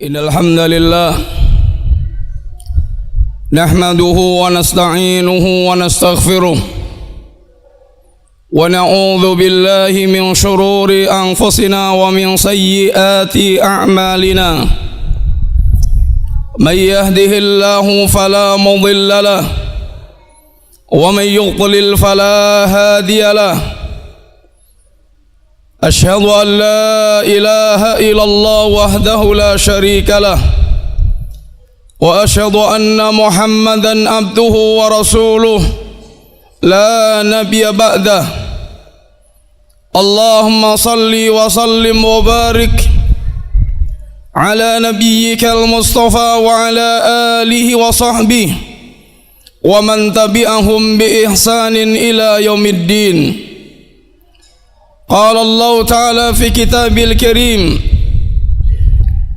Innal hamdalillah nahmaduhu wa nasta'inuhu wa nastaghfiruh wa na'udzu billahi min shururi anfusina wa min sayyiati a'malina may yahdihillahu fala mudilla lahu wa may yudlil fala hadiya lahu أشهد أن لا إله إلا الله وحده لا شريك له وأشهد أن محمدا عبده ورسوله لا نبي بعده اللهم صل وسلم وبارك على نبيك المصطفى وعلى آله وصحبه ومن تبعهم بإحسان إلى يوم الدين. قال الله تعالى في كتابه الكريم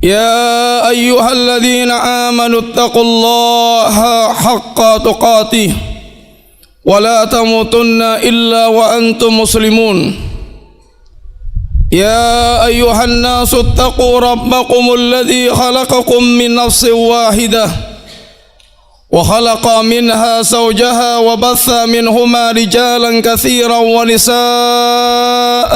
يا أيها الذين آمنوا اتقوا الله حق تقاته ولا تموتن إلا وأنتم مسلمون يا أيها الناس اتقوا ربكم الذي خلقكم من نفس واحدة وخلق منها زوجها وبث منهما رجالا كثيرا ونساء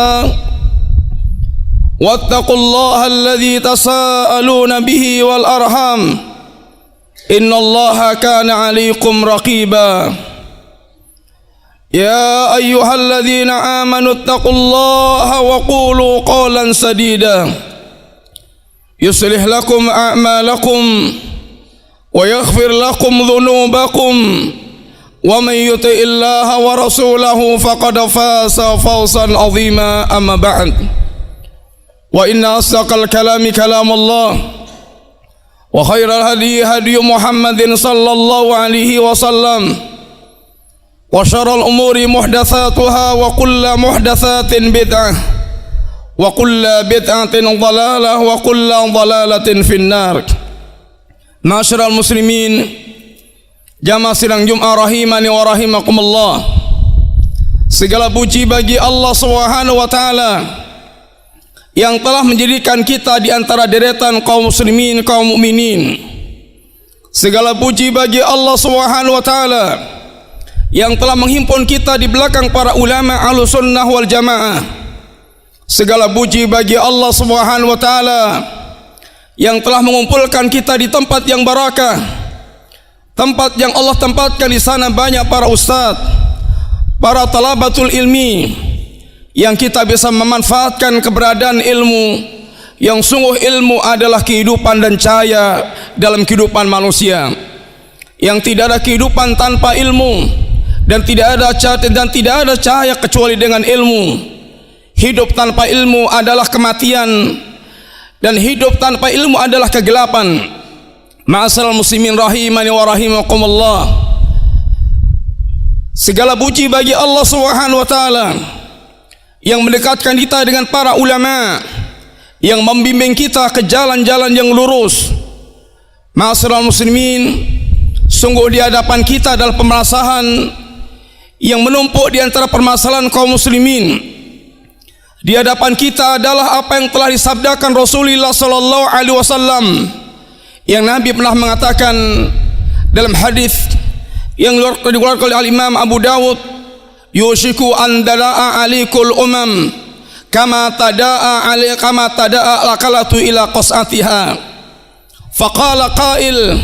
واتقوا الله الذي تساءلون به والأرحام إن الله كان عليكم رقيبا يا أيها الذين آمنوا اتقوا الله وقولوا قولا سديدا يصلح لكم أعمالكم ويغفر لكم ذنوبكم ومن يطع الله ورسوله فقد فاز فوزا عظيما أما بعد وإن أصدق الكلام كلام الله وخير الهدي هدي محمد صلى الله عليه وسلم وشر الأمور محدثاتها وكل محدثات بدعة وكل بدعة ضلالة وكل ضلالة في النار. Ma'asyiral muslimin, jamaah sidang Jumat rahimani wa rahimakumullah. Segala puji bagi Allah Subhanahu wa taala yang telah menjadikan kita di antara deretan kaum muslimin, kaum mukminin. Segala puji bagi Allah Subhanahu wa taala yang telah menghimpun kita di belakang para ulama Ahlussunnah wal Jamaah. Segala puji bagi Allah Subhanahu wa taala yang telah mengumpulkan kita di tempat yang barakah, tempat yang Allah tempatkan di sana banyak para ustaz, para talabatul ilmi, yang kita bisa memanfaatkan keberadaan ilmu, yang sungguh ilmu adalah kehidupan dan cahaya dalam kehidupan manusia, yang tidak ada kehidupan tanpa ilmu, dan tidak ada cahaya kecuali dengan ilmu. Hidup tanpa ilmu adalah kematian, dan hidup tanpa ilmu adalah kegelapan. Ma'asyiral muslimin rahimani wa rahimakumullah. Segala puji bagi Allah Subhanahu wa taala yang mendekatkan kita dengan para ulama, yang membimbing kita ke jalan-jalan yang lurus. Ma'asyiral muslimin, sungguh di hadapan kita adalah permasalahan yang menumpuk di antara permasalahan kaum muslimin. Di hadapan kita adalah apa yang telah disabdakan Rasulullah sallallahu alaihi wasallam, yang Nabi pernah mengatakan dalam hadis yang dikeluarkan oleh Imam Abu Dawud, yushiku an da'a alikul umam kama tada'a lakalatu ila qas'atiha. Faqala qail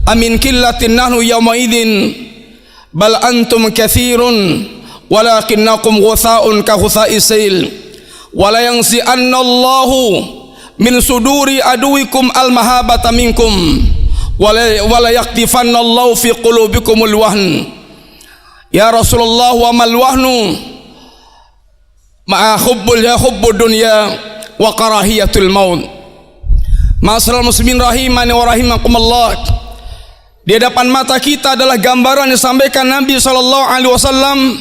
amin killatin nahnu yawma idzin bal antum katsirun walakinnakum ghutha'un ka ghutha'is sail wala yansi'anna Allahu min suduri aduwikum al-mahabata minkum wala yaktifanna Allahu fi qulubikumul wahn. Ya Rasulullah, wa mal wahnu ma'a hubbud dunya wa karahiyatul maut. Ma'asyiral muslimin rahimani wa rahimakumullah, di hadapan mata kita adalah gambaran yang disampaikan Nabi sallallahu alaihi wasallam.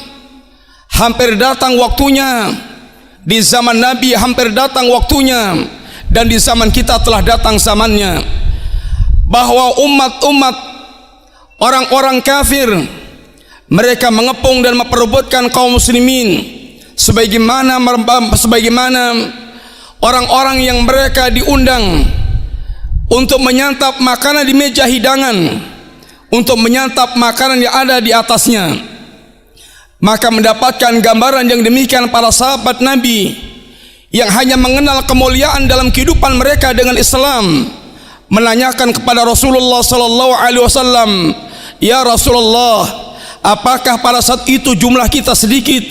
Hampir datang waktunya, di zaman Nabi hampir datang waktunya, dan di zaman kita telah datang zamannya, bahwa umat-umat orang-orang kafir mereka mengepung dan memperebutkan kaum muslimin, sebagaimana orang-orang yang mereka diundang untuk menyantap makanan di meja hidangan, untuk menyantap makanan yang ada di atasnya. Maka mendapatkan gambaran yang demikian para sahabat Nabi yang hanya mengenal kemuliaan dalam kehidupan mereka dengan Islam, menanyakan kepada Rasulullah sallallahu alaihi wasallam, "Ya Rasulullah, apakah pada saat itu jumlah kita sedikit?"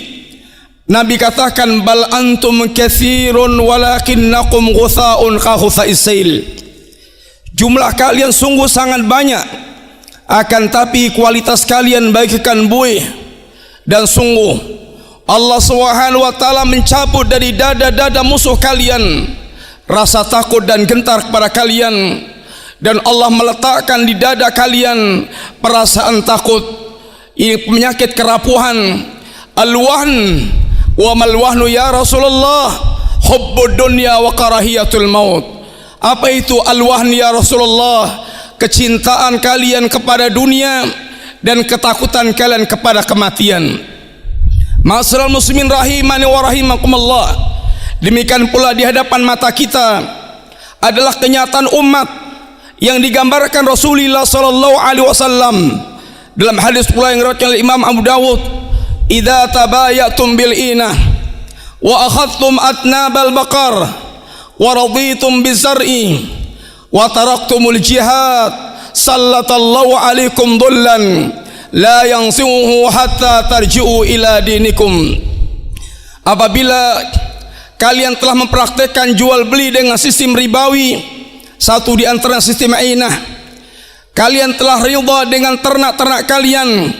Nabi katakan, "Bal antum katsirun walakinnakum ghutha'un ka ghutha'is sail." Jumlah kalian sungguh sangat banyak, akan tapi kualitas kalian bagaikan buih. Dan sungguh Allah Subhanahu wa taala mencabut dari dada-dada musuh kalian rasa takut dan gentar kepada kalian, dan Allah meletakkan di dada kalian perasaan takut. Ini penyakit kerapuhan. Al-wahn wa mal wahnu ya Rasulullah? Hubbud dunya wa karahiyatul maut. Apa itu al-wahn ya Rasulullah? Kecintaan kalian kepada dunia dan ketakutan kalian kepada kematian. Ma'asyiral muslimin rahimani wa rahimakumullah. Demikian pula di hadapan mata kita adalah kenyataan umat yang digambarkan Rasulullah sallallahu alaihi wasallam dalam hadis pula yang diriwayatkan oleh Imam Abu Dawud, "Idza tabayatum bil inah wa akhadtum atnabal baqar wa raditum bizar'i wa taraktumul jihad sallatallahu alaikum dhullan la yansuhu hatta tarji'u ila dinikum." Apabila kalian telah mempraktekkan jual beli dengan sistem ribawi, satu di antara sistem ainah, kalian telah ridha dengan ternak-ternak kalian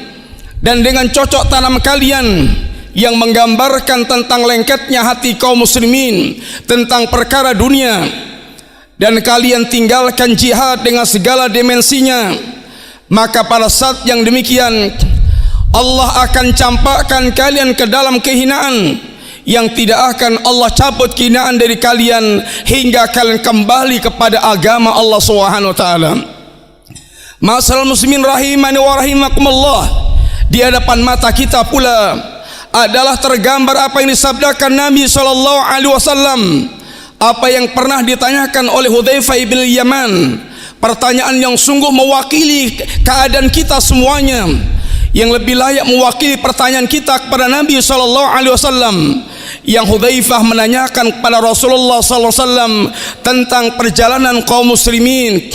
dan dengan cocok tanam kalian yang menggambarkan tentang lengketnya hati kaum muslimin tentang perkara dunia, dan kalian tinggalkan jihad dengan segala dimensinya, maka pada saat yang demikian Allah akan campakkan kalian ke dalam kehinaan yang tidak akan Allah cabut kehinaan dari kalian hingga kalian kembali kepada agama Allah Subhanahu wa taala. Ma'asyiral muslimin rahimani wa rahimakumullah, di hadapan mata kita pula adalah tergambar apa yang disabdakan Nabi sallallahu alaihi wasallam, apa yang pernah ditanyakan oleh Hudzaifah bin Yaman, pertanyaan yang sungguh mewakili keadaan kita semuanya. Yang lebih layak mewakili pertanyaan kita kepada Nabi sallallahu alaihi wasallam, yang Hudzaifah menanyakan kepada Rasulullah sallallahu alaihi wasallam tentang perjalanan kaum muslimin.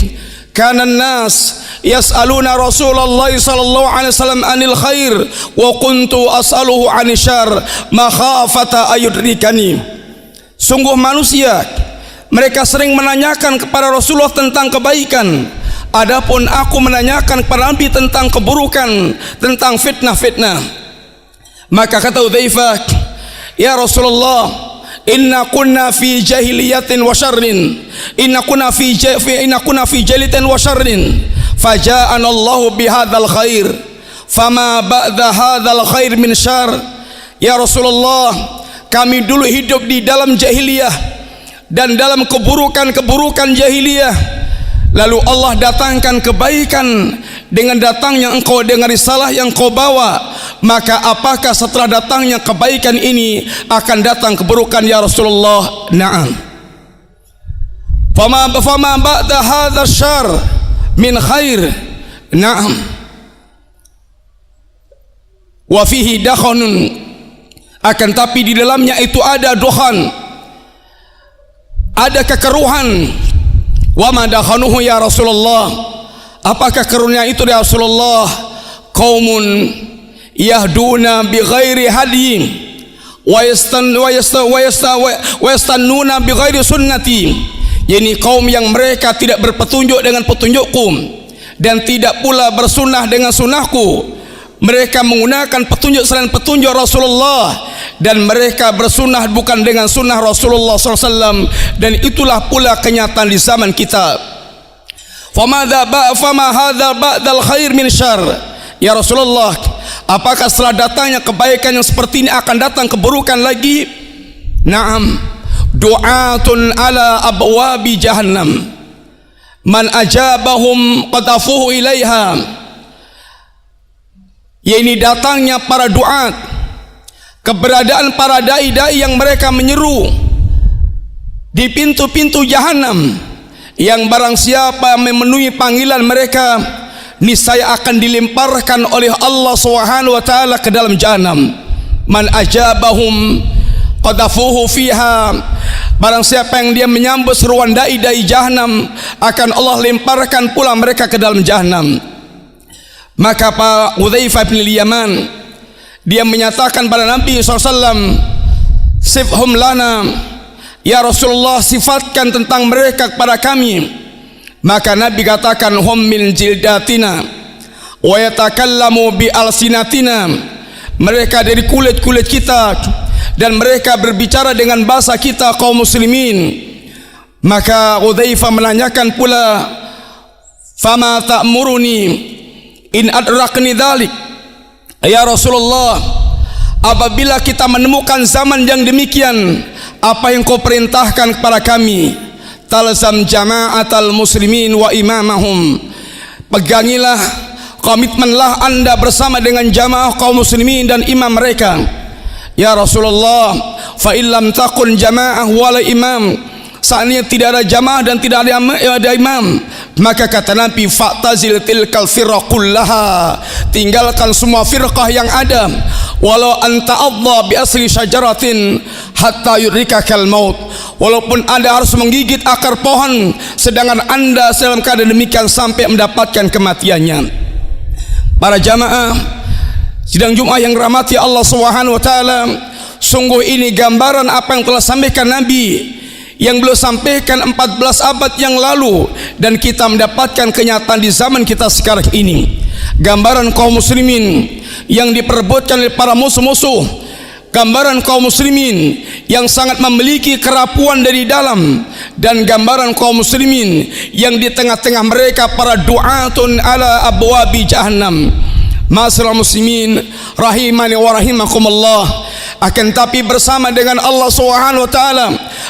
Kana nas yas'aluna Rasulullah sallallahu alaihi wasallam anil khair wa kuntu as'aluhu anil syarr makhafata ayudrikani. Sungguh manusia mereka sering menanyakan kepada Rasulullah tentang kebaikan, adapun aku menanyakan kepada Nabi tentang keburukan, tentang fitnah-fitnah. Maka kata Hudzaifah, "Ya Rasulullah, inna kunna fi jahiliyatin wa syarrin, inna kunna fi jahiliyatin wa syarrin, faja'ana Allahu bihadzal khair, fama ba'da hadzal khair min syarr." Ya Rasulullah, kami dulu hidup di dalam jahiliyah dan dalam keburukan-keburukan jahiliyah, lalu Allah datangkan kebaikan dengan datangnya engkau dengan risalah yang kau bawa, maka apakah setelah datangnya kebaikan ini akan datang keburukan ya Rasulullah? Na'am. Fama ba'da hadzal syarr min khair. Na'am. Wa fihi dakhanun, akan tapi di dalamnya itu ada dukhan, ada kekeruhan. Wa ma dakhanuhu ya Rasulullah, apakah keruhnya itu ya Rasulullah? Qaumun yahduna bi ghairi hadi wa yastannuna bi ghairi sunnati, yakni kaum yang mereka tidak berpetunjuk dengan petunjukku dan tidak pula bersunnah dengan sunnahku. Mereka menggunakan petunjuk selain petunjuk Rasulullah, dan mereka bersunnah bukan dengan sunnah Rasulullah SAW, dan itulah pula kenyataan di zaman kita. Fama hadza ba'dal khair min syarr. Ya Rasulullah, apakah setelah datangnya kebaikan yang seperti ini akan datang keburukan lagi? Naam. Du'atun ala abwabi jahannam, man ajabahum qadafuhu ilaiha. Yaitu datangnya para duat, keberadaan para dai-dai yang mereka menyeru di pintu-pintu jahanam, yang barang siapa memenuhi panggilan mereka, niscaya akan dilemparkan oleh Allah Subhanahu wa taala ke dalam jahanam. Man ajabahum qadafuhu fiha, barang siapa yang dia menyambut seruan dai-dai jahanam, akan Allah lemparkan pula mereka ke dalam jahanam. Maka Pak Hudzaifah bin Yaman, dia menyatakan pada Nabi SAW, sifhum lana, ya Rasulullah, sifatkan tentang mereka kepada kami. Maka Nabi katakan, hum min jildatina wa yatakallamu bi alsinatina, mereka dari kulit-kulit kita dan mereka berbicara dengan bahasa kita kaum muslimin. Maka Hudzaifah menanyakan pula, fama ta'muruni in adrakni dzalik, ya Rasulullah, apabila kita menemukan zaman yang demikian, apa yang kau perintahkan kepada kami? Talzam jama'atal muslimin wa imamahum, pegangilah, komitmenlah anda bersama dengan jamaah kaum muslimin dan imam mereka. Ya Rasulullah, fa illam takun jama'ah wala imam, seandainya tidak ada jamaah dan tidak ada imam, maka kata Nabi, fa'tazil tilkal firqallaha, tinggalkan semua firqah yang ada, walau anta adha bi asli syajaratin hatta yurikakal maut, walaupun anda harus menggigit akar pohon, sedangkan anda dalam keadaan demikian sampai mendapatkan kematiannya. Para jamaah sidang Jumat yang dirahmati Allah Subhanahu wa taala, sungguh ini gambaran apa yang telah sampaikan Nabi, yang beliau sampaikan 14 abad yang lalu, dan kita mendapatkan kenyataan di zaman kita sekarang ini. Gambaran kaum muslimin yang diperebutkan oleh para musuh-musuh, gambaran kaum muslimin yang sangat memiliki kerapuan dari dalam, dan gambaran kaum muslimin yang di tengah-tengah mereka para du'atun ala abwabi jahannam. Masyaallah muslimin rahimani wa rahimakumullah. Akan tapi bersama dengan Allah Subhanahu wa taala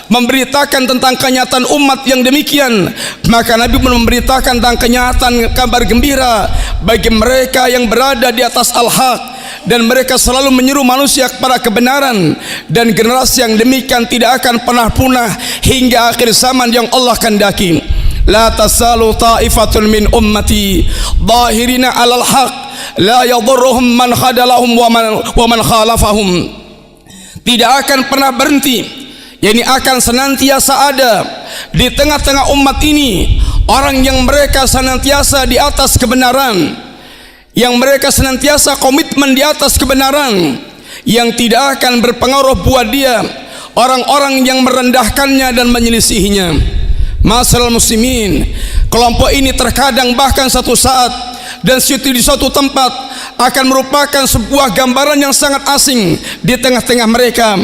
memberitakan tentang kenyataan umat yang demikian, maka Nabi pun memberitakan tentang kenyataan kabar gembira bagi mereka yang berada di atas al-haq, dan mereka selalu menyeru manusia kepada kebenaran, dan generasi yang demikian tidak akan pernah punah hingga akhir zaman yang Allah kehendaki. La tasalu ta'ifatun min ummati zahirina 'alal haq la yadhurruhum man khadalahum wa man khalafahum. Tidak akan pernah berhenti, yakni akan senantiasa ada di tengah-tengah umat ini orang yang mereka senantiasa di atas kebenaran, yang mereka senantiasa komitmen di atas kebenaran, yang tidak akan berpengaruh buat dia orang-orang yang merendahkannya dan menyelisihinya. Masyaallah muslimin, kelompok ini terkadang bahkan satu saat dan di suatu tempat akan merupakan sebuah gambaran yang sangat asing di tengah-tengah mereka.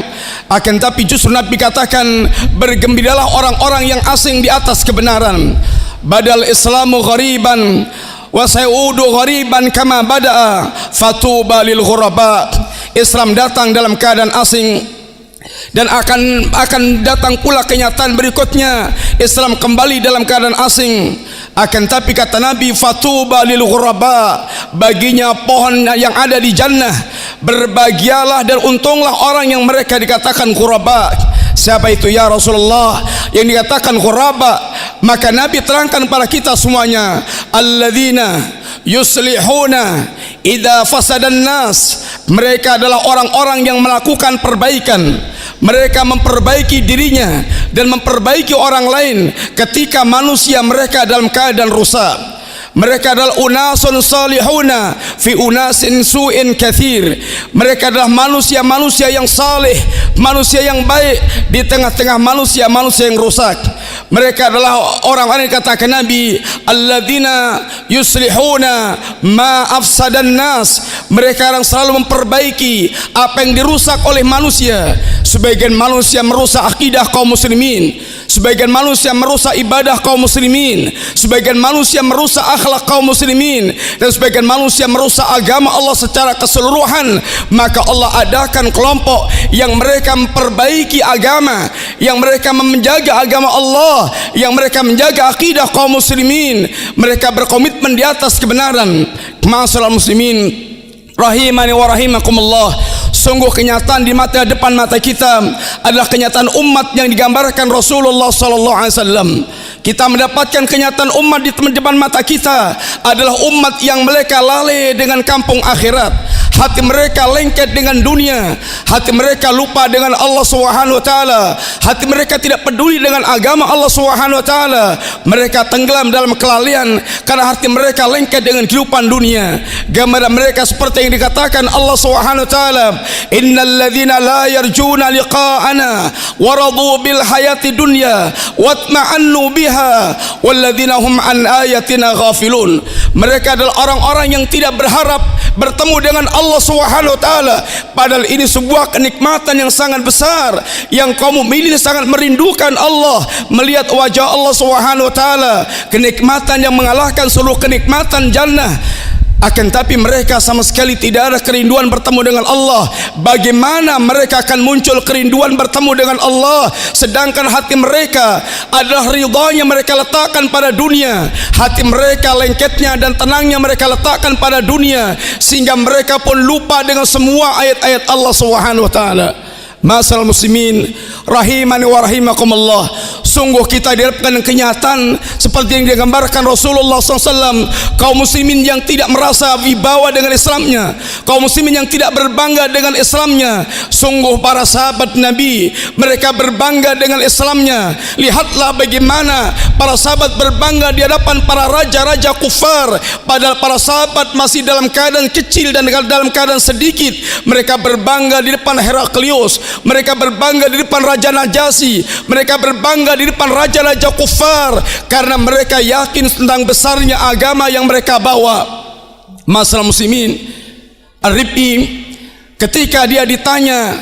Akan tapi justru Nabi katakan, bergembiralah orang-orang yang asing di atas kebenaran. Badal Islamu ghariban wa sayudu ghariban kama bada'a fatuba lil ghuraba. Islam datang dalam keadaan asing, dan akan datang pula kenyataan berikutnya, Islam kembali dalam keadaan asing. Akan tapi kata Nabi, fatuba lil ghuraba, baginya pohon yang ada di jannah, berbahagialah dan untunglah orang yang mereka dikatakan ghuraba. Siapa itu ya Rasulullah yang dikatakan ghuraba? Maka Nabi terangkan pada kita semuanya, alladzina yuslihuna idza fasadan nas, mereka adalah orang-orang yang melakukan perbaikan, mereka memperbaiki dirinya dan memperbaiki orang lain ketika manusia mereka dalam keadaan rusak. Mereka adalah unasun salihuna fi unasin su'in kathir. Mereka adalah manusia-manusia yang saleh, manusia yang baik di tengah-tengah manusia-manusia yang rusak. Mereka adalah orang-orang yang katakan Nabi, alladzina yuslihuna ma afsadan nas, mereka yang selalu memperbaiki apa yang dirusak oleh manusia. Sebagian manusia merusak akidah kaum muslimin, sebagian manusia merusak ibadah kaum muslimin, sebagian manusia merusak akhlak kaum muslimin, dan sebagian manusia merusak agama Allah secara keseluruhan. Maka Allah adakan kelompok yang mereka memperbaiki agama, yang mereka menjaga agama Allah, yang mereka menjaga akidah kaum muslimin, mereka berkomitmen di atas kebenaran. Masyaallah muslimin rahimani wa rahimakumullah. Sungguh kenyataan di mata depan mata kita adalah kenyataan umat yang digambarkan Rasulullah sallallahu alaihi wasallam. kita mendapatkan kenyataan umat di depan mata kita adalah umat yang mereka lalai dengan kampung akhirat. Hati mereka lengket dengan dunia, hati mereka lupa dengan Allah Subhanahu wa taala, hati mereka tidak peduli dengan agama Allah Subhanahu wa taala. Mereka tenggelam dalam kelalaian karena hati mereka lengket dengan kehidupan dunia. Gambaran mereka seperti yang dikatakan Allah Subhanahu wa taala, innal ladzina la yarjuna liqa'ana wa radu bil hayati dunya watma'annu biha wal ladzina hum an ayatina ghafilun. Mereka adalah orang-orang yang tidak berharap bertemu dengan Allah Subhanahu wa taala, padahal ini sebuah kenikmatan yang sangat besar yang kaum mukminin sangat merindukan Allah, melihat wajah Allah Subhanahu wa taala, kenikmatan yang mengalahkan seluruh kenikmatan jannah. Akan tapi mereka sama sekali tidak ada kerinduan bertemu dengan Allah. Bagaimana mereka akan muncul kerinduan bertemu dengan Allah sedangkan hati mereka adalah ridhanya mereka letakkan pada dunia, hati mereka lengketnya dan tenangnya mereka letakkan pada dunia, sehingga mereka pun lupa dengan semua ayat-ayat Allah Subhanahu wa taala. Masalah muslimin rahimani wa rahimakumullah, sungguh kita dihadapkan kenyataan seperti yang digambarkan Rasulullah SAW. Kaum muslimin yang tidak merasa wibawa dengan Islamnya, kaum muslimin yang tidak berbangga dengan Islamnya. Sungguh para sahabat Nabi, mereka berbangga dengan Islamnya. Lihatlah bagaimana para sahabat berbangga di hadapan para raja-raja kufar, padahal para sahabat masih dalam keadaan kecil dan dalam keadaan sedikit. Mereka berbangga di depan Heraklius, mereka berbangga di depan Raja Najasyi, mereka berbangga di depan raja-raja kufar karena mereka yakin tentang besarnya agama yang mereka bawa. Masalah muslimin, Ar-Rib'i ketika dia ditanya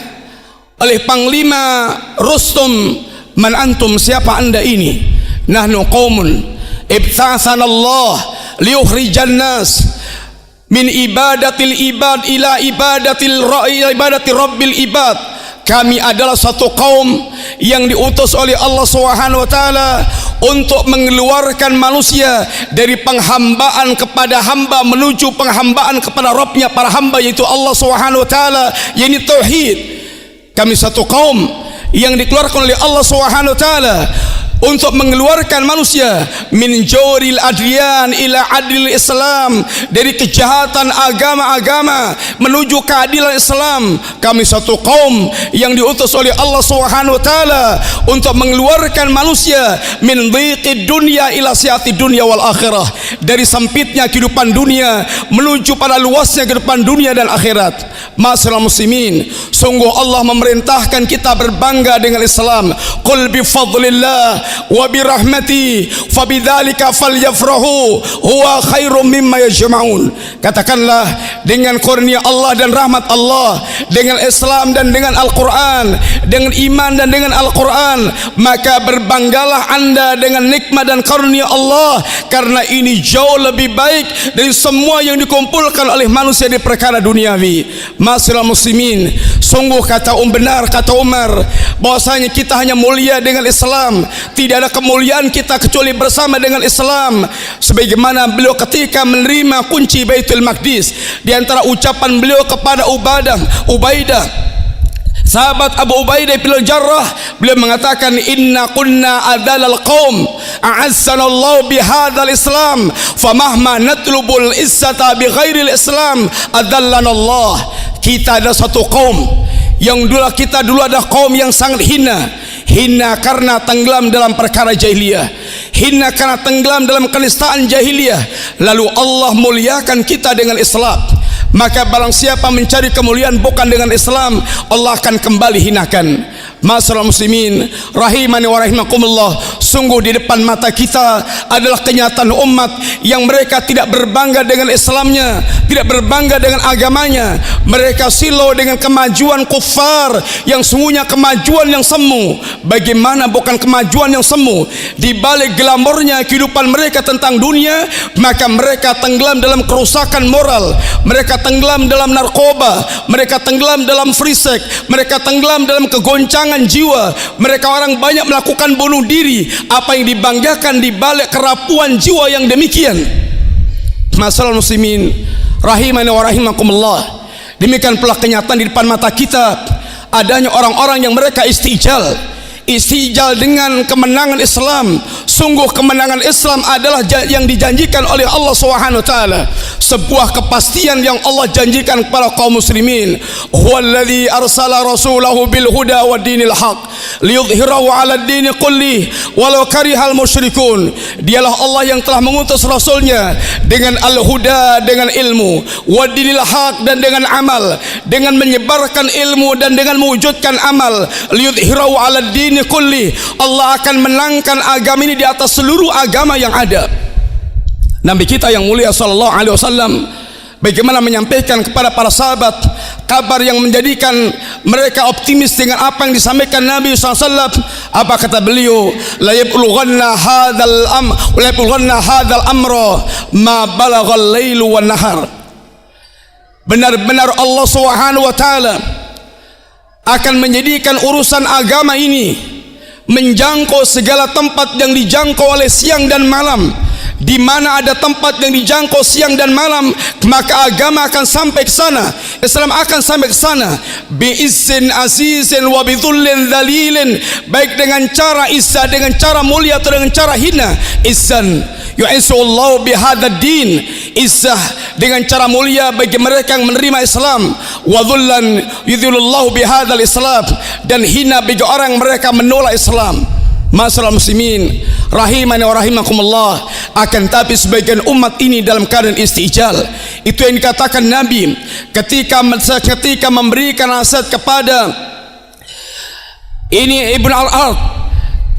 oleh Panglima Rustum, man antum, siapa anda ini? Nahnu qaumun ibta'atsana Allah liyukhrijan nas min ibadatil ibad ila ibadati rabbil ibad. Kami adalah satu kaum yang diutus oleh Allah Subhanahu wa taala untuk mengeluarkan manusia dari penghambaan kepada hamba menuju penghambaan kepada Rabbnya para hamba, yaitu Allah Subhanahu wa taala, yakni tauhid. Kami satu kaum yang dikeluarkan oleh Allah Subhanahu wa taala untuk mengeluarkan manusia min jawril adrian ila adil Islam, dari kejahatan agama-agama menuju keadilan Islam. Kami satu kaum yang diutus oleh Allah Subhanahu wa taala untuk mengeluarkan manusia min dhiqid dunya ila si'ati dunya wal akhirah, dari sempitnya kehidupan dunia menuju pada luasnya kehidupan dunia dan akhirat. Masalah muslimin, sungguh Allah memerintahkan kita berbangga dengan Islam. Qul bi fadlillah wa bi rahmati fabidzalika falyafrahu huwa khairum mimma yajma'un. Katakanlah, dengan kurnia Allah dan rahmat Allah, dengan Islam dan dengan Al-Quran, dengan iman dan dengan Al-Quran, maka berbanggalah anda dengan nikmat dan karunia Allah, karena ini jauh lebih baik dari semua yang dikumpulkan oleh manusia di perkara duniawi. Masalah muslimin, sungguh benar kata Umar, bahwasanya kita hanya mulia dengan Islam, tidak ada kemuliaan kita kecuali bersama dengan Islam. Sebagaimana beliau ketika menerima kunci Baitul Maqdis, di antara ucapan beliau kepada Ubaidah, sahabat Abu Ubaidah bin Jarrah, beliau mengatakan, inna kunna adalal qaum a'azzana Allah bihadzal Islam famahma natlubul izzata bighairil Islam adallana Allah. Kita adalah satu kaum yang kita dulu adalah kaum yang sangat hina karena tenggelam dalam perkara jahiliyah, hina karena tenggelam dalam kenistaan jahiliyah. Lalu Allah muliakan kita dengan Islam. Maka barang siapa mencari kemuliaan bukan dengan Islam, Allah akan kembali hinakan. Masalah muslimin rahimani wa rahimakumullah, sungguh di depan mata kita adalah kenyataan umat yang mereka tidak berbangga dengan Islamnya, tidak berbangga dengan agamanya. Mereka silau dengan kemajuan kufar yang sungguhnya kemajuan yang semu. Bagaimana bukan kemajuan yang semu? Di balik glamornya kehidupan mereka tentang dunia, maka mereka tenggelam dalam kerusakan moral, mereka tenggelam dalam narkoba, mereka tenggelam dalam free sex, mereka tenggelam dalam kegoncangan jiwa. Mereka orang banyak melakukan bunuh diri. Apa yang dibanggakan di balik kerapuan jiwa yang demikian? Masalah muslimin rahimani wa rahimakumullah, demikian pula kenyataan di depan mata kita adanya orang-orang yang mereka istijal, istijal dengan kemenangan Islam. Sungguh kemenangan Islam adalah yang dijanjikan oleh Allah Subhanahu wa taala, sebuah kepastian yang Allah janjikan kepada kaum muslimin. Huwallazi arsala rasulahu bil huda wa dinil haq liyudhhirahu 'ala ad-din kulli walau karihal musyrikun. Dialah Allah yang telah mengutus rasulnya dengan al-huda, dengan ilmu, wa dinil haq, dan dengan amal, dengan menyebarkan ilmu dan dengan mewujudkan amal. Liyudhhirahu 'ala ad-din kulli. Allah akan menangkan agama ini di atas seluruh agama yang ada. Nabi kita yang mulia sallallahu alaihi wasallam bagaimana menyampaikan kepada para sahabat kabar yang menjadikan mereka optimis dengan apa yang disampaikan Nabi SAW. Apa kata beliau? La yablughanna hadzal amra ma balaghal lailu wan nahar. Benar-benar Allah Subhanahu wa taala akan menjadikan urusan agama ini menjangkau segala tempat yang dijangkau oleh siang dan malam. Di mana ada tempat yang dijangkau siang dan malam, maka agama akan sampai ke sana, Islam akan sampai ke sana. Bi'izzin azizin wa bidhullin dhalilin, baik dengan cara izzah, dengan cara mulia atau dengan cara hina. Izzan yu'izzuallahu bihadzal din, izzah dengan cara mulia bagi mereka yang menerima Islam. Wa dhullan yudhillullahu bihadzal islam, dan hina bagi orang mereka menolak Islam. Masalah muslimin rahimani wa rahimakumullah, akan tapi sebagian umat ini dalam keadaan istijal. Itu yang dikatakan Nabi ketika memberikan nasihat kepada ini Ibn al-Ard,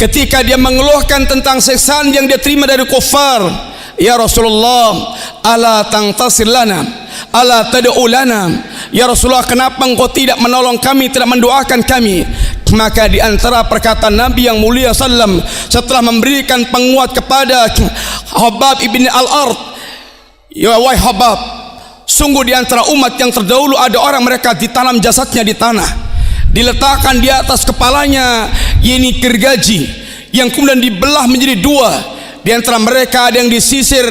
ketika dia mengeluhkan tentang siksaan yang dia terima dari kufar. Ya Rasulullah, ala tangtasir lana, ala tad'u lana. Ya Rasulullah, kenapa engkau tidak menolong kami, tidak mendoakan kami? Maka di antara perkataan Nabi yang mulia sallam setelah memberikan penguat kepada Habab ibn al-Ard, ya wahai Habab, sungguh di antara umat yang terdahulu ada orang mereka ditanam jasadnya di tanah, diletakkan di atas kepalanya ini gergaji yang kemudian dibelah menjadi dua. Di antara mereka ada yang disisir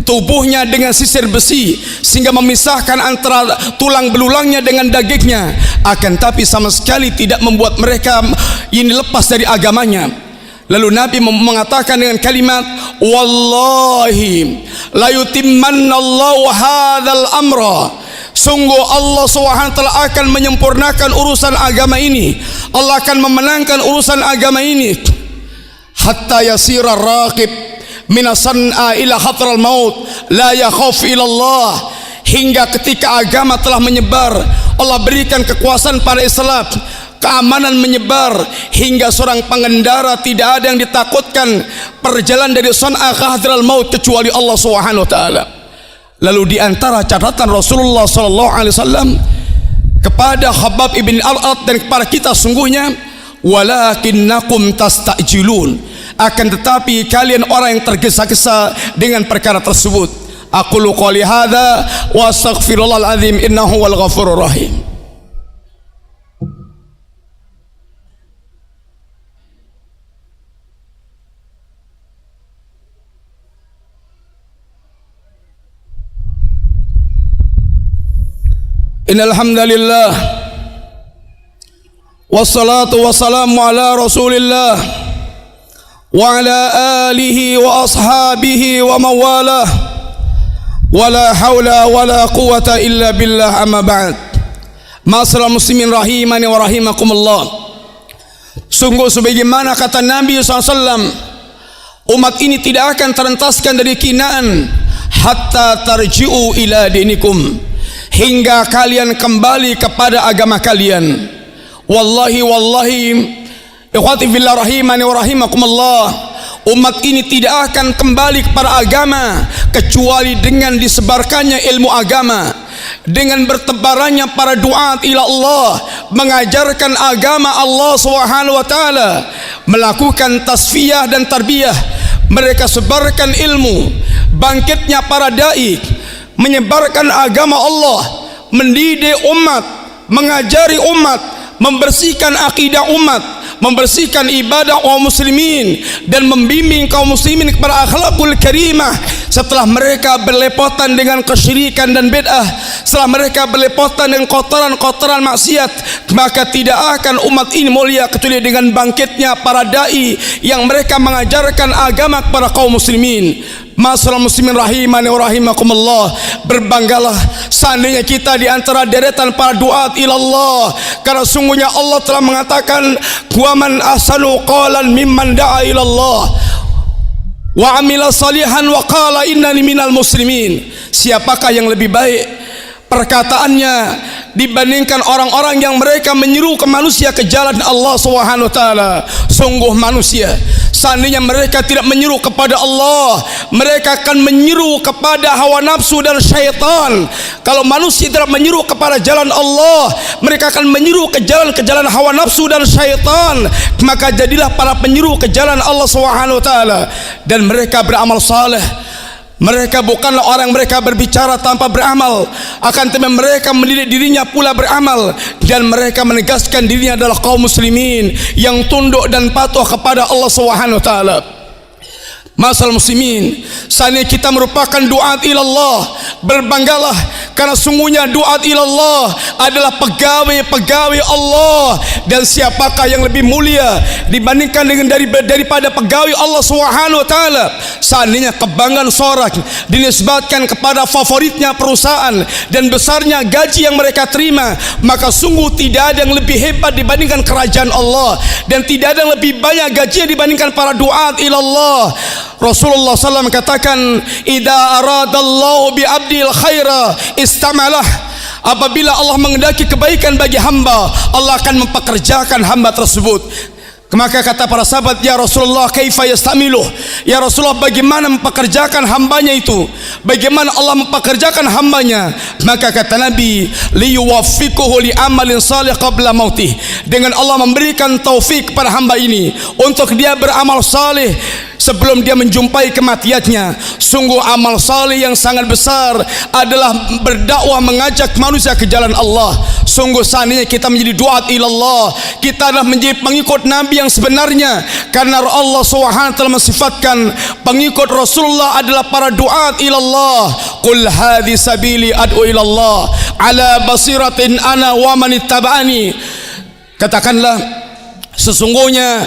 tubuhnya dengan sisir besi sehingga memisahkan antara tulang belulangnya dengan dagingnya, akan tapi sama sekali tidak membuat mereka ini lepas dari agamanya. Lalu Nabi mengatakan dengan kalimat, wallahi la yutimmannallahu hadzal amra, sungguh Allah SWT akan menyempurnakan urusan agama ini, Allah akan memenangkan urusan agama ini. Hatta yasira raqib minas san'a ila khatral maut la yakhaf ila Allah, hingga ketika agama telah menyebar, Allah berikan kekuasaan pada Islam, keamanan menyebar, hingga seorang pengendara tidak ada yang ditakutkan perjalanan dari San'a ke Hadral Maut kecuali Allah Subhanahu wa taala. Lalu di antara catatan Rasulullah sallallahu alaihi wasallam kepada Habab ibn al-Ard dan kepada kita, sungguhnya walakinnakum tastajilun, akan tetapi kalian orang yang tergesa-gesa dengan perkara tersebut. Aqulu qouli hadza wa astaghfirullahal azim innahu wal ghafurur rahim. Innal hamdalillah wassalatu wassalamu ala Rasulillah wa ala alihi wa ashabihi wa mawalah, wala haula wala quwata illa billah, amma ba'd. Ma'asyiral muslimin rahimani wa rahimakumullah, sungguh sebagaimana kata Nabi SAW, umat ini tidak akan terentaskan dari kinaan hatta tarji'u ila dinikum, hingga kalian kembali kepada agama kalian. Wallahi ikhwati fillah rahimani wa rahimakumullah, umat ini tidak akan kembali kepada agama kecuali dengan disebarkannya ilmu agama, dengan bertebarannya para duat ila Allah, mengajarkan agama Allah Subhanahu wa taala, melakukan tasfiyah dan tarbiyah, mereka sebarkan ilmu, bangkitnya para dai, menyebarkan agama Allah, mendidik umat, mengajari umat, membersihkan akidah umat, membersihkan ibadah kaum muslimin, dan membimbing kaum muslimin kepada akhlakul karimah, setelah mereka berlepotan dengan kesyirikan dan bid'ah, setelah mereka berlepotan dengan kotoran-kotoran maksiat, maka tidak akan umat ini mulia kecuali dengan bangkitnya para dai yang mereka mengajarkan agama kepada kaum muslimin. Masalah muslimin rahimani wa rahimakumullah, berbanggalah seandainya kita di antara deretan para duat ilallah, karena sungguhnya Allah telah mengatakan, wa man ahsanu qalan mimman da'a ilallah wa amila salihan wa qala innani minal muslimin. Siapakah yang lebih baik perkataannya dibandingkan orang-orang yang mereka menyeru ke manusia ke jalan Allah Subhanahu wa taala? Sungguh manusia, seandainya mereka tidak menyeru kepada Allah, mereka akan menyeru kepada hawa nafsu dan syaitan. Kalau manusia tidak menyeru kepada jalan Allah, mereka akan menyeru ke jalan hawa nafsu dan syaitan. Maka jadilah para penyeru ke jalan Allah Subhanahu wa taala, dan mereka beramal saleh. Mereka bukanlah orang mereka berbicara tanpa beramal, akan tetapi mereka mendidik dirinya pula beramal, dan mereka menegaskan dirinya adalah kaum muslimin yang tunduk dan patuh kepada Allah Subhanahu wa taala. Masalah muslimin, seandainya kita merupakan duat ilallah, berbanggalah, karena sungguhnya duat ilallah adalah pegawai-pegawai Allah. Dan siapakah yang lebih mulia dibandingkan dengan daripada pegawai Allah Subhanahu wa taala? Seandainya kebanggaan seorang dinisbatkan kepada favoritnya perusahaan dan besarnya gaji yang mereka terima, maka sungguh tidak ada yang lebih hebat dibandingkan kerajaan Allah, dan tidak ada yang lebih banyak gajinya dibandingkan para duat ilallah. Rasulullah SAW katakan, idza aradallahu bi abdil khaira istamalah. Apabila Allah mengendaki kebaikan bagi hamba, Allah akan mempekerjakan hamba tersebut. Maka kata para sahabat, ya Rasulullah, kaifa yastamiluh? Ya Rasulullah, bagaimana mempekerjakan hambanya itu? Bagaimana Allah mempekerjakan hambanya? Maka kata Nabi, liyuwaffiquhu li amalin salih qabla mautih. Dengan Allah memberikan taufik kepada hamba ini untuk dia beramal saleh sebelum dia menjumpai kematiannya. Sungguh amal saleh yang sangat besar adalah berdakwah, mengajak manusia ke jalan Allah. Sungguh seandainya kita menjadi duat ilallah, kita adalah menjadi pengikut Nabi yang sebenarnya, karena Allah SWT telah mensifatkan pengikut Rasulullah adalah para duat ilallah. Qul hadhi sabili ad'u ilallah ala basiratin ana wa man ittaba'ani. Katakanlah, sesungguhnya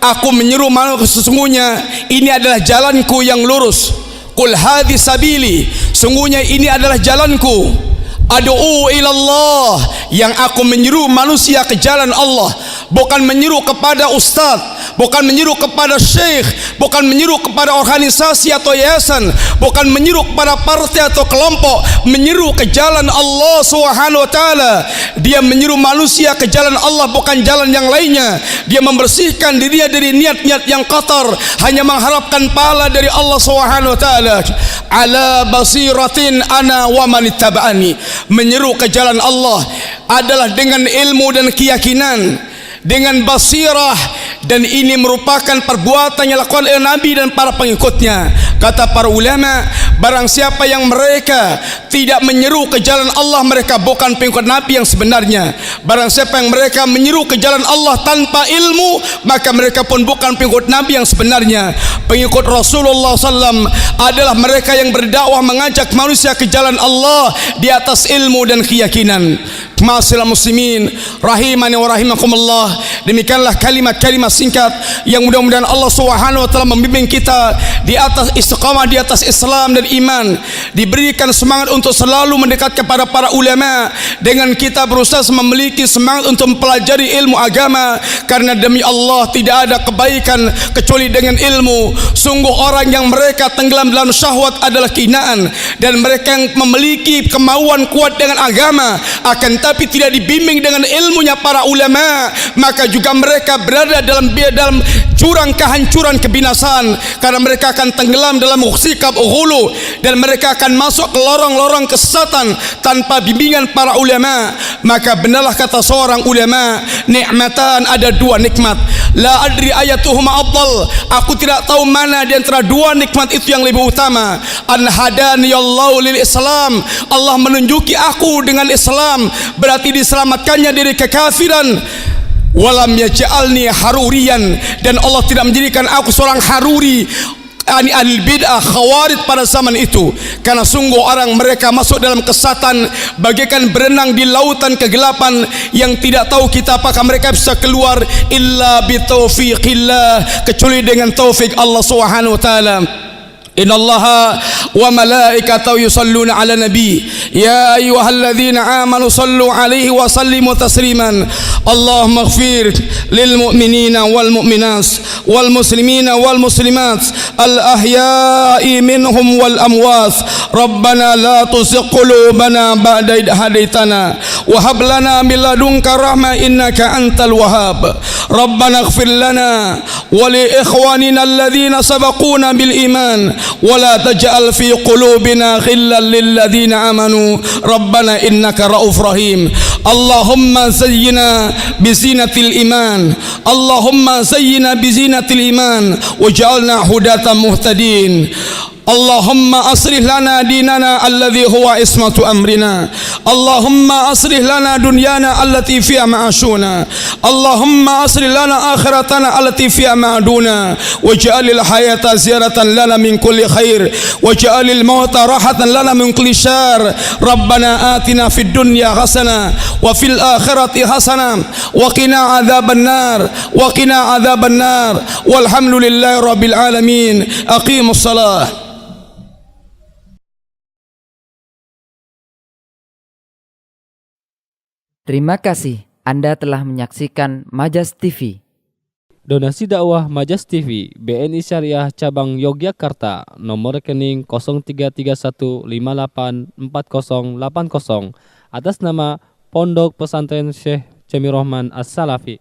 aku menyeru manusia, sesungguhnya ini adalah jalanku yang lurus. Qul hadhi sabili, sungguhnya ini adalah jalanku. Ad'u ilallah, yang aku menyeru manusia ke jalan Allah, bukan menyeru kepada ustaz, bukan menyeru kepada syekh, bukan menyeru kepada organisasi atau yayasan, bukan menyeru kepada partai atau kelompok, menyeru ke jalan Allah Subhanahu wa taala. Dia menyeru manusia ke jalan Allah, bukan jalan yang lainnya. Dia membersihkan dirinya dari niat-niat yang kotor, hanya mengharapkan pahala dari Allah Subhanahu wa taala. Ala basiratin ana wa man ittaba'ani. Menyeru ke jalan Allah adalah dengan ilmu dan keyakinan, dengan basirah, dan ini merupakan perbuatan yang dilakukan oleh Nabi dan para pengikutnya. Kata para ulama, barang siapa yang mereka tidak menyeru ke jalan Allah, mereka bukan pengikut Nabi yang sebenarnya. Barang siapa yang mereka menyeru ke jalan Allah tanpa ilmu, maka mereka pun bukan pengikut Nabi yang sebenarnya. Pengikut Rasulullah SAW adalah mereka yang berdakwah, mengajak manusia ke jalan Allah di atas ilmu dan keyakinan. Ma'asyiral muslimin rahimani wa rahimakumullah, demikianlah kalimat-kalimat singkat yang mudah-mudahan Allah Subhanahu wa taala membimbing kita di atas istiqamah, di atas Islam dan iman, diberikan semangat untuk selalu mendekat kepada para ulama, dengan kita berusaha memiliki semangat untuk mempelajari ilmu agama, karena demi Allah tidak ada kebaikan kecuali dengan ilmu. Sungguh orang yang mereka tenggelam dalam syahwat adalah kehinaan, dan mereka yang memiliki kemauan kuat dengan agama akan tapi tidak dibimbing dengan ilmunya para ulama, maka juga mereka berada dalam jurang kehancuran, kebinasaan, karena mereka akan tenggelam dalam sikap ghulu, dan mereka akan masuk ke lorong-lorong kesesatan tanpa bimbingan para ulama. Maka benarlah kata seorang ulama, nikmatan, ada dua nikmat, la adri ayatuhuma afdal, aku tidak tahu mana di antara dua nikmat itu yang lebih utama. An hadani Allahu lil Islam, Allah menunjuki aku dengan Islam, berarti diselamatkannya dari kekafiran. Walam yaj'alni haruriyan, dan Allah tidak menjadikan aku seorang haruri, ahli bid'ah khawarij pada zaman itu, karena sungguh orang mereka masuk dalam kesatan bagaikan berenang di lautan kegelapan yang tidak tahu kita apakah mereka bisa keluar illa bitaufiqillah, kecuali dengan taufik Allah Subhanahu wa taala. Inna Allaha wa malaikatahu yusalluna ala nabi ya ayyuhalladzina amanu sallu alaihi wa sallimu tasliman. Allahumma ighfir lil mu'minina wal mu'minat wal muslimina wal muslimat al ahya'i minhum wal amwat. Rabbana la tuzigh qulubana ba'da idh hadaitana wa hab lana min ladunka rahmah innaka antal wahhab. Rabbana ighfir lana wa li ikhwanina alladhina sabaquna bil iman ولا تجعل في قلوبنا غلا للذين آمنوا ربنا إنك رؤوف رحيم. اللهم زينا بزينة الإيمان، اللهم زينا بزينة الإيمان وجعلنا هداة مهتدين. اللهم أصلح لنا ديننا الذي هو عصمة أمرنا، اللهم أصلح لنا دنيانا التي فيها معاشنا، اللهم أصلح لنا آخرتنا التي فيها معادنا، واجعل الحياة زيارة لنا من كل خير، واجعل الموت راحة لنا من كل شر. ربنا آتنا في الدنيا حسنة وفي الآخرة حسنة وقنا عذاب النار، وقنا عذاب النار. والحمد لله رب العالمين. أقيموا الصلاة. Terima kasih Anda telah menyaksikan Majas TV. Donasi dakwah Majas TV BNI Syariah Cabang Yogyakarta, nomor rekening 0331584080 atas nama Pondok Pesantren Syekh Jamirohman As-Salafi.